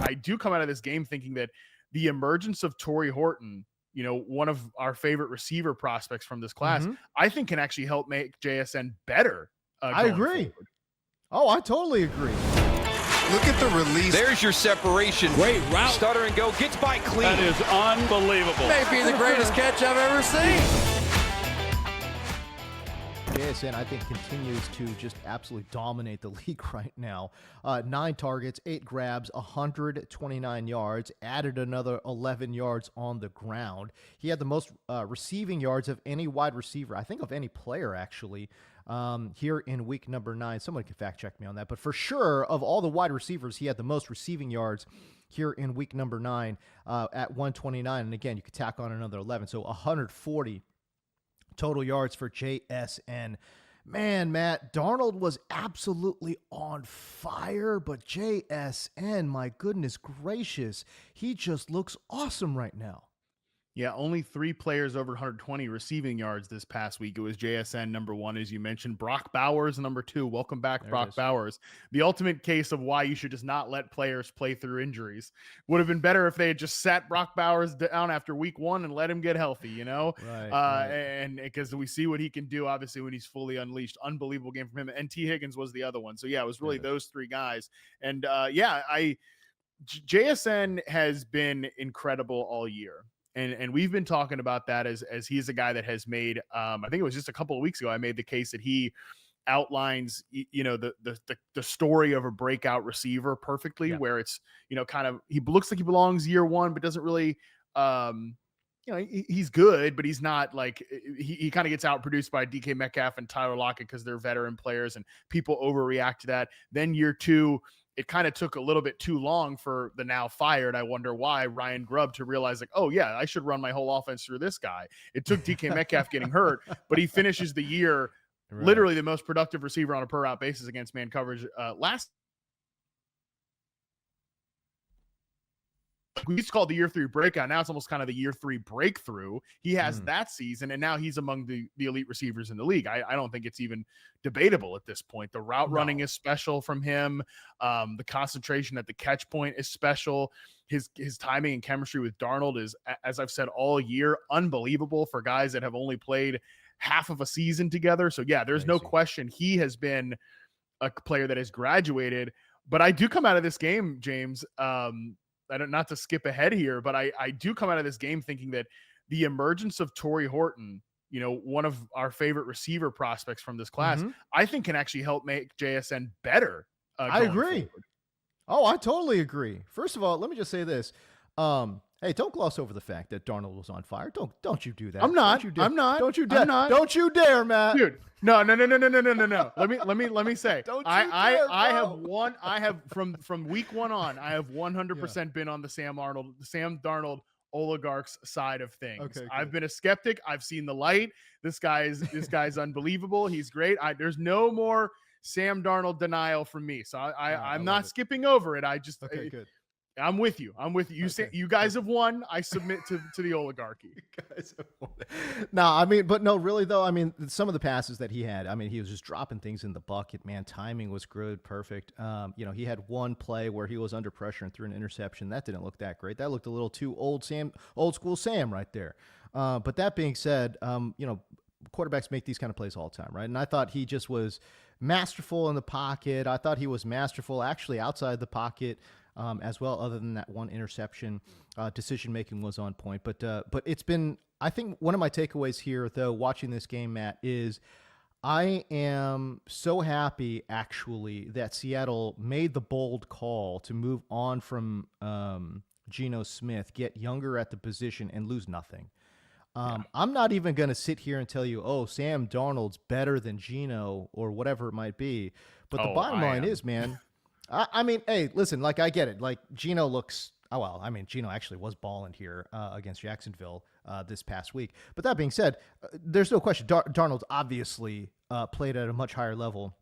I do come out of this game thinking that the emergence of Tory Horton, one of our favorite receiver prospects from this class, I think can actually help make JSN better. I agree. Forward. Oh, I totally agree. Look at the release. There's your separation. Great route. Stutter and go. Gets by clean. That is unbelievable. May be the greatest catch I've ever seen. JSN, I think, continues to just absolutely dominate the league right now. 9 targets, 8 grabs, 129 yards, added another 11 yards on the ground. He had the most receiving yards of any wide receiver, I think of any player, actually, here in week number 9. Someone can fact check me on that. But for sure, of all the wide receivers, he had the most receiving yards here in week number 9 at 129. And again, you could tack on another 11. So 140 total yards for JSN. Man, Matt, Darnold was absolutely on fire, but JSN, my goodness gracious, he just looks awesome right now. Yeah, only 3 players over 120 receiving yards this past week. It was JSN number 1, as you mentioned. Brock Bowers number 2. Welcome back, there Brock Bowers. The ultimate case of why you should just not let players play through injuries. Would have been better if they had just sat Brock Bowers down after week 1 and let him get healthy, Right. And because we see what he can do, obviously, when he's fully unleashed. Unbelievable game from him. And T. Higgins was the other one. So, yeah, it was really those 3 guys. And, JSN has been incredible all year. And we've been talking about that as he's a guy that has made, I think it was just a couple of weeks ago, I made the case that he outlines, the story of a breakout receiver perfectly, where it's, kind of, he looks like he belongs year 1, but doesn't really, he's good, but he's not like, he kind of gets outproduced by DK Metcalf and Tyler Lockett because they're veteran players and people overreact to that. Then year 2, it kind of took a little bit too long for the now fired, I wonder why, Ryan Grubb to realize, like, oh, yeah, I should run my whole offense through this guy. It took DK Metcalf getting hurt, but he finishes the year literally the most productive receiver on a per route basis against man coverage last. We used to call it the year 3 breakout. Now it's almost kind of the year 3 breakthrough. He has that season, and now he's among the elite receivers in the league. I don't think it's even debatable at this point. The route running is special from him. The concentration at the catch point is special. His timing and chemistry with Darnold is, as I've said all year, unbelievable for guys that have only played half of a season together. So, yeah, there's no question he has been a player that has graduated. But I do come out of this game, James, not to skip ahead here, but I do come out of this game thinking that the emergence of Tory Horton, one of our favorite receiver prospects from this class, I think can actually help make JSN better. I agree. Forward. Oh, I totally agree. First of all, let me just say this. Hey, don't gloss over the fact that Darnold was on fire. Don't you do that. I'm not. I'm not. Don't you dare. Don't you dare, Matt. Dude. No. Let me say. I have from week 1 on, I have 100% been on the Sam Darnold oligarchs side of things. Okay, I've been a skeptic. I've seen the light. This guy's unbelievable. He's great. There's no more Sam Darnold denial from me. So I'm not skipping over it. Good. I'm with you. You say you guys have won. I submit to the oligarchy. Really though. Some of the passes that he had, he was just dropping things in the bucket, man. Timing was good. Perfect. He had one play where he was under pressure and threw an interception. That didn't look that great. That looked a little too old school Sam right there. But that being said, quarterbacks make these kind of plays all the time, right? And I thought he just was masterful in the pocket. I thought he was masterful actually outside the pocket. As well, other than that one interception, decision-making was on point. But it's been, I think one of my takeaways here, though, watching this game, Matt, is I am so happy, actually, that Seattle made the bold call to move on from Geno Smith, get younger at the position, and lose nothing. I'm not even going to sit here and tell you, oh, Sam Darnold's better than Geno or whatever it might be. But the bottom line is, man, hey, listen, like, I get it. Like, Geno looks, Geno actually was balling here against Jacksonville this past week. But that being said, there's no question. Darnold's obviously played at a much higher level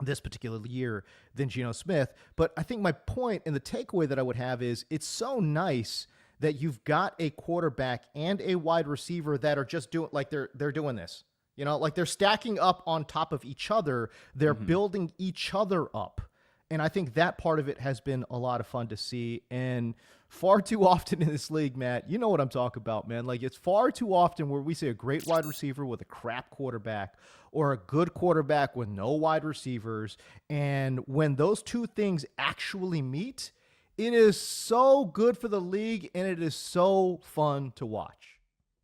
this particular year than Geno Smith. But I think my point and the takeaway that I would have is it's so nice that you've got a quarterback and a wide receiver that are just doing, like, they're doing this. Like, they're stacking up on top of each other. They're building each other up. And I think that part of it has been a lot of fun to see. And far too often in this league, Matt, you know what I'm talking about, man. Like, it's far too often where we see a great wide receiver with a crap quarterback or a good quarterback with no wide receivers. And when those two things actually meet, it is so good for the league and it is so fun to watch.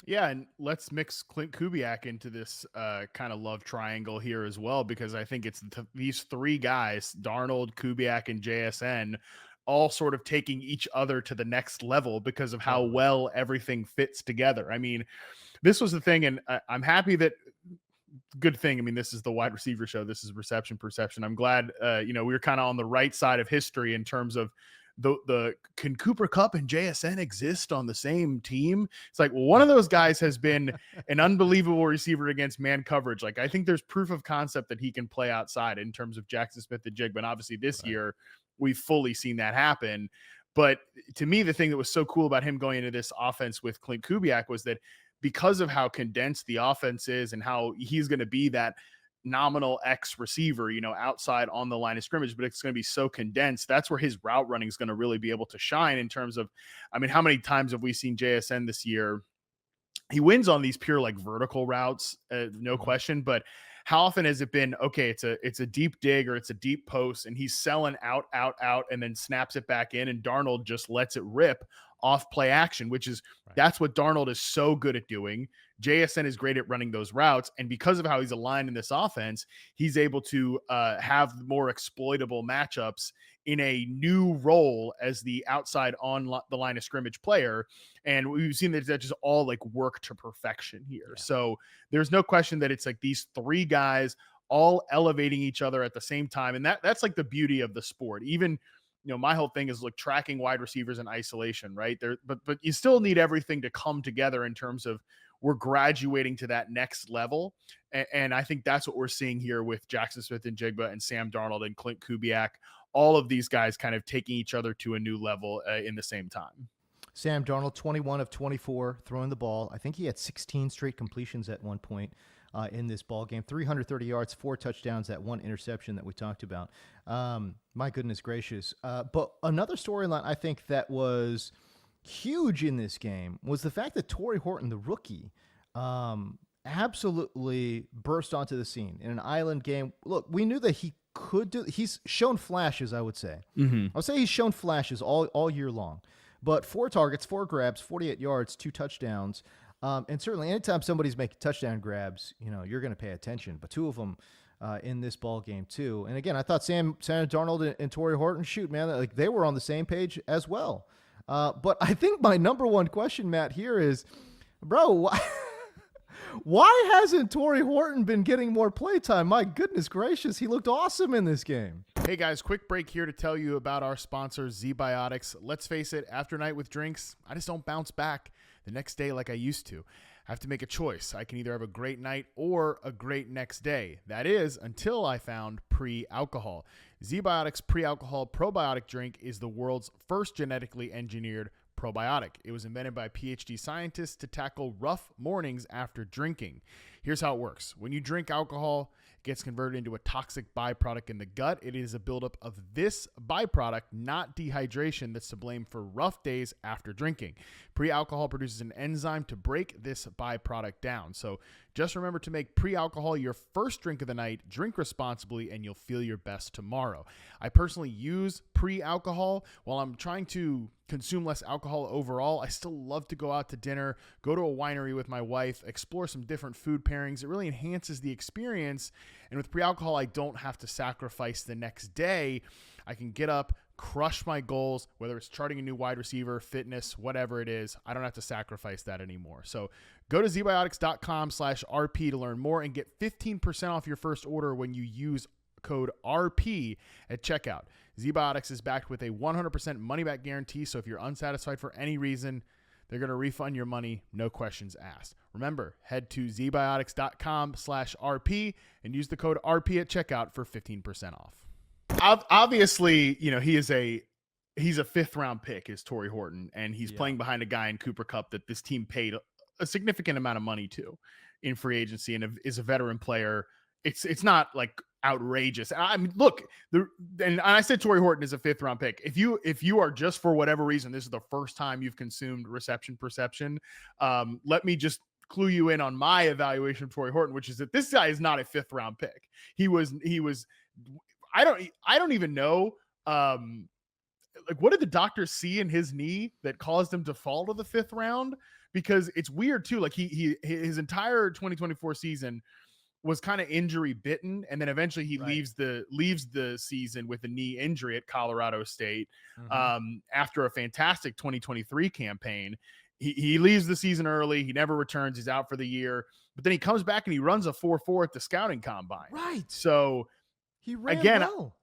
Yeah, and let's mix Clint Kubiak into this kind of love triangle here as well, because I think it's these three guys, Darnold, Kubiak, and JSN, all sort of taking each other to the next level because of how well everything fits together. I mean, this was the thing, and I'm happy that good thing. I mean, this is the wide receiver show. This is reception perception. I'm glad, we were kind of on the right side of history in terms of the can Cooper Kupp and JSN exist on the same team? It's like, well, one of those guys has been an unbelievable receiver against man coverage. Like, I think there's proof of concept that he can play outside in terms of Jackson Smith and Jigba. And obviously this year we've fully seen that happen. But to me, the thing that was so cool about him going into this offense with Clint Kubiak was that because of how condensed the offense is and how he's going to be that nominal X receiver, outside on the line of scrimmage, but it's going to be so condensed. That's where his route running is going to really be able to shine in terms of, I mean, how many times have we seen JSN this year? He wins on these pure like vertical routes, no question, but how often has it been, okay, it's a deep dig or it's a deep post and he's selling out, and then snaps it back in and Darnold just lets it rip off play action, which is that's what Darnold is so good at doing. JSN is great at running those routes. And because of how he's aligned in this offense, he's able to have more exploitable matchups in a new role as the outside on the line of scrimmage player. And we've seen that just all like work to perfection here. Yeah. So there's no question that it's like these three guys all elevating each other at the same time. And that's like the beauty of the sport. Even, my whole thing is like tracking wide receivers in isolation, right there, but you still need everything to come together in terms of we're graduating to that next level. And I think that's what we're seeing here with Jackson Smith and Jigba and Sam Darnold and Clint Kubiak, all of these guys kind of taking each other to a new level in the same time. Sam Darnold, 21 of 24 throwing the ball. I think he had 16 straight completions at one point in this ball game. 330 yards, 4 touchdowns, that 1 interception that we talked about. My goodness gracious. But another storyline I think that was huge in this game was the fact that Tory Horton, the rookie, absolutely burst onto the scene in an island game. Look, we knew that he could do. He's shown flashes, I would say. I'll say he's shown flashes all year long. But 4 targets, 4 grabs, 48 yards, 2 touchdowns. And certainly anytime somebody's making touchdown grabs, you're going to pay attention. But 2 of them in this ball game too. And again, I thought Sam Darnold and Tory Horton, shoot, man, like they were on the same page as well. But I think my number one question, Matt, here is, bro, why hasn't Tory Horton been getting more playtime? My goodness gracious, he looked awesome in this game. Hey guys, quick break here to tell you about our sponsor, ZBiotics. Let's face it, after a night with drinks, I just don't bounce back the next day like I used to. I have to make a choice. I can either have a great night or a great next day. That is, until I found pre-alcohol. ZBiotics pre-alcohol probiotic drink is the world's first genetically engineered probiotic. It was invented by PhD scientists to tackle rough mornings after drinking. Here's how it works. When you drink alcohol, it gets converted into a toxic byproduct in the gut. It is a buildup of this byproduct, not dehydration, that's to blame for rough days after drinking. Pre-alcohol produces an enzyme to break this byproduct down. So just remember to make pre-alcohol your first drink of the night, drink responsibly, and you'll feel your best tomorrow. I personally use pre-alcohol while I'm trying to consume less alcohol overall. I still love to go out to dinner, go to a winery with my wife, explore some different food pairings. It really enhances the experience. And with pre-alcohol, I don't have to sacrifice the next day. I can get up, crush my goals, whether it's charting a new wide receiver, fitness, whatever it is. I don't have to sacrifice that anymore. So go to zbiotics.com/RP to learn more and get 15% off your first order when you use code RP at checkout. ZBiotics is backed with a 100% money-back guarantee, so if you're unsatisfied for any reason, they're going to refund your money, no questions asked. Remember, head to zbiotics.com/RP and use the code RP at checkout for 15% off. Obviously, he's a 5th-round pick, is Tory Horton, and he's playing behind a guy in Cooper Kupp that this team paid a significant amount of money to in free agency and is a veteran player. It's not like outrageous. I mean, look, and I said Tory Horton is a 5th round pick. If you are just for whatever reason, this is the first time you've consumed reception perception, let me just clue you in on my evaluation of Tory Horton, which is that this guy is not a 5th round pick. He was I don't even know like what did the doctors see in his knee that caused him to fall to the 5th round? Because it's weird too. Like his entire 2024 season was kind of injury bitten, and then eventually he leaves the season with a knee injury at Colorado State after a fantastic 2023 campaign. He leaves the season early. He never returns. He's out for the year, but then he comes back and he runs a 4.4 at the scouting combine. Right. So he ran again, well.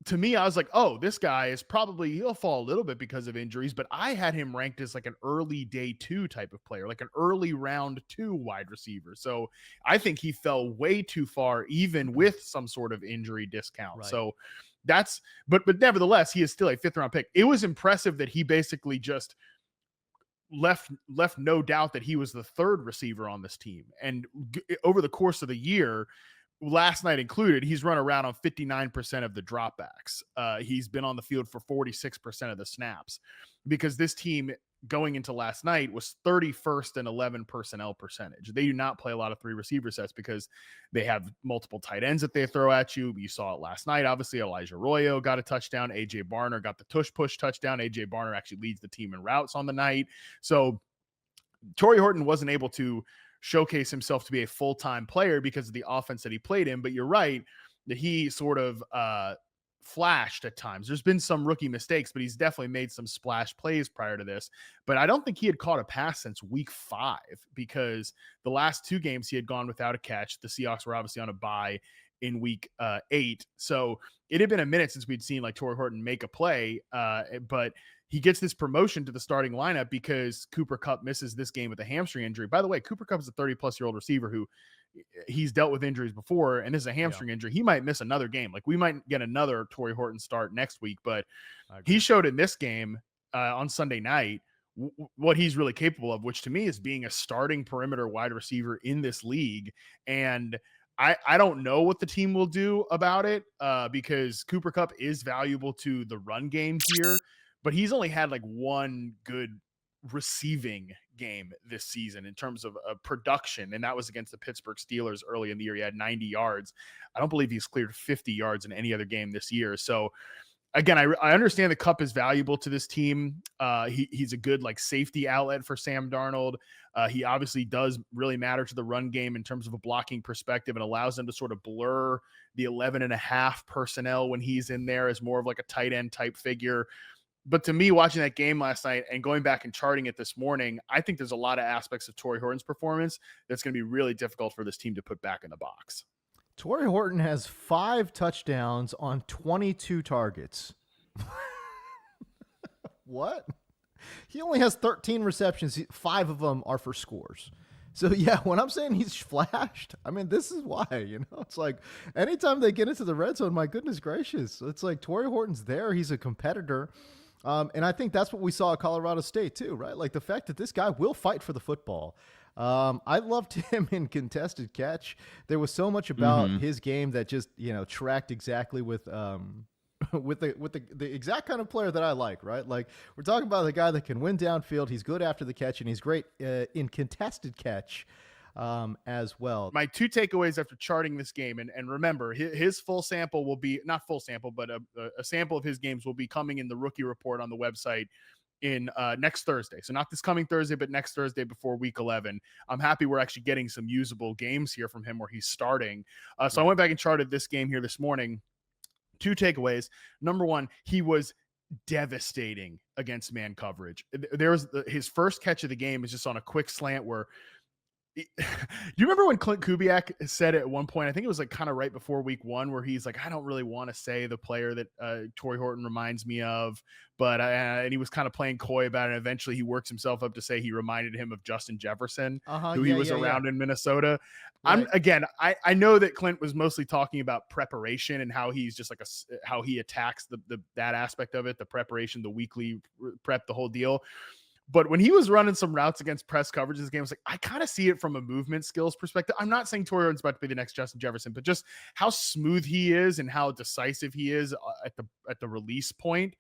To me, I was like, oh, this guy is he'll fall a little bit because of injuries, but I had him ranked as like an early day 2 type of player, like an early round 2 wide receiver. So I think he fell way too far, even with some sort of injury discount. Right. So that's, but nevertheless, he is still a 5th round pick. It was impressive that he basically just left no doubt that he was the 3rd receiver on this team. And over the course of the year, last night included, he's run around on 59% of the dropbacks. He's been on the field for 46% of the snaps, because this team going into last night was 31st in 11 personnel percentage. They do not play a lot of 3 receiver sets because they have multiple tight ends that they throw at you. You saw it last night. Obviously, Elijah Arroyo got a touchdown. AJ Barner got the tush push touchdown. AJ Barner actually leads the team in routes on the night. So Tory Horton wasn't able to showcase himself to be a full-time player because of the offense that he played in. But you're right that he sort of flashed at times. There's been some rookie mistakes, but he's definitely made some splash plays prior to this. But I don't think he had caught a pass since week 5, because the last 2 games he had gone without a catch. The Seahawks were obviously on a bye in week 8. So it had been a minute since we'd seen like Tory Horton make a play, but he gets this promotion to the starting lineup because Cooper Kupp misses this game with a hamstring injury. By the way, Cooper Kupp is a 30-plus-year-old receiver who he's dealt with injuries before, and this is a hamstring injury. He might miss another game. Like we might get another Tory Horton start next week, but he showed in this game on Sunday night what he's really capable of, which to me is being a starting perimeter wide receiver in this league. And I don't know what the team will do about it because Cooper Kupp is valuable to the run game here, but he's only had like 1 good receiving game this season in terms of production, and that was against the Pittsburgh Steelers early in the year. He had 90 yards. I don't believe he's cleared 50 yards in any other game this year. So again, I understand the Kupp is valuable to this team. He's a good like safety outlet for Sam Darnold. He obviously does really matter to the run game in terms of a blocking perspective, and allows them to sort of blur the 11.5 personnel when he's in there as more of like a tight end type figure. But to me, watching that game last night and going back and charting it this morning, I think there's a lot of aspects of Tory Horton's performance that's going to be really difficult for this team to put back in the box. Tory Horton has 5 touchdowns on 22 targets. What? He only has 13 receptions. 5 of them are for scores. So, yeah, when I'm saying he's flashed, I mean, this is why, it's like anytime they get into the red zone, my goodness gracious, it's like Tory Horton's there. He's a competitor. And I think that's what we saw at Colorado State too, right? Like the fact that this guy will fight for the football. I loved him in contested catch. There was so much about his game that just, tracked exactly with the exact kind of player that I like, right? Like we're talking about the guy that can win downfield. He's good after the catch, and he's great in contested catch as well. My 2 takeaways after charting this game, and remember, his full sample will be not full sample, but a sample of his games will be coming in the rookie report on the website in next Thursday. So not this coming Thursday, but next Thursday before week 11. I'm happy we're actually getting some usable games here from him where he's starting. So I went back and charted this game here this morning. 2 takeaways. Number 1, he was devastating against man coverage. His first catch of the game is just on a quick slant where do you remember when Clint Kubiak said at one point, I think it was like kind of right before week 1, where he's like, I don't really want to say the player that Tory Horton reminds me of, but and he was kind of playing coy about it. And eventually he works himself up to say he reminded him of Justin Jefferson, who he was around in Minnesota. Right. I know that Clint was mostly talking about preparation and how he's just like how he attacks that aspect of it, the preparation, the weekly prep, the whole deal. But when he was running some routes against press coverage this game, I was like, I kind of see it from a movement skills perspective. I'm not saying Tory Horton's about to be the next Justin Jefferson, but just how smooth he is and how decisive he is at the release point.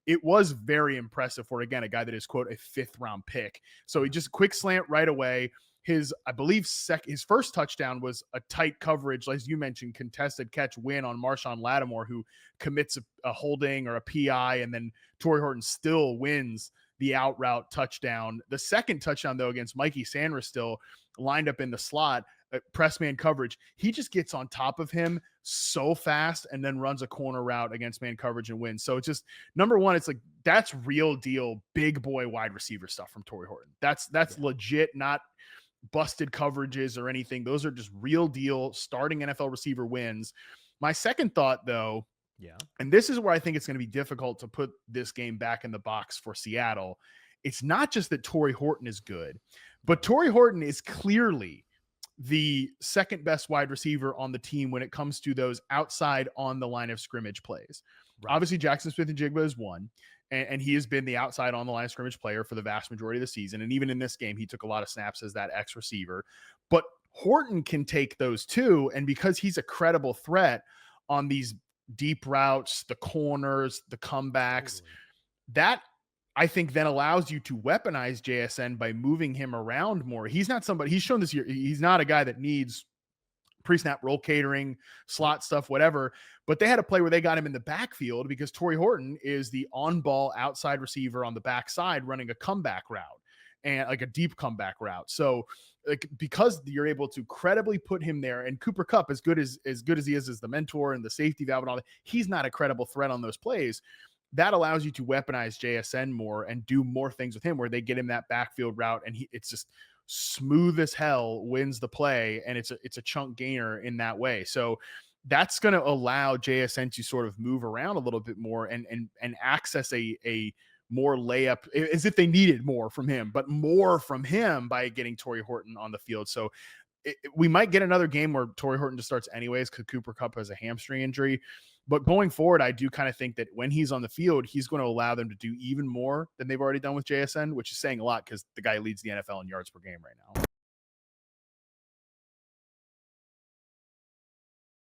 It was very impressive for, again, a guy that is, quote, a 5th round pick. So he just quick slant right away. I believe his first touchdown was a tight coverage, as you mentioned, contested catch win on Marshawn Lattimore, who commits a holding or a PI, and then Tory Horton still wins the out route touchdown. The second touchdown, though, against Mikey Sanders, still lined up in the slot, press man coverage. He just gets on top of him so fast and then runs a corner route against man coverage and wins. So it's just, number one, it's like, that's real deal, big boy wide receiver stuff from Tory Horton. That's legit, not busted coverages or anything. Those are just real deal starting NFL receiver wins. My second thought, though, and this is where I think it's going to be difficult to put this game back in the box for Seattle. It's not just that Tory Horton is good, but Tory Horton is clearly the second best wide receiver on the team when it comes to those outside on the line of scrimmage plays. Right. Obviously, Jackson Smith-Njigba is one, and he has been the outside on the line of scrimmage player for the vast majority of the season. And even in this game, he took a lot of snaps as that X receiver. But Horton can take those too, and because he's a credible threat on these deep routes, the corners, the comebacks, that I think then allows you to weaponize JSN by moving him around more. He's not somebody, he's shown this year, he's not a guy that needs pre-snap roll catering, slot stuff, whatever. But they had a play where they got him in the backfield because Tory Horton is the on-ball outside receiver on the backside running a comeback route, and like a deep comeback route. So like, because you're able to credibly put him there, and Cooper Kupp, as good as he is as the mentor and the safety valve and all that, he's not a credible threat on those plays. That allows you to weaponize JSN more and do more things with him where they get him that backfield route, and it's just smooth as hell, wins the play, and it's a chunk gainer in that way. So that's going to allow JSN to sort of move around a little bit more and access a more layup, as if they needed more from him, but more from him by getting Tory Horton on the field. So we might get another game where Tory Horton just starts anyways because Cooper Kupp has a hamstring injury. But going forward, I do kind of think that when he's on the field, he's going to allow them to do even more than they've already done with JSN, which is saying a lot because the guy leads the NFL in yards per game right now.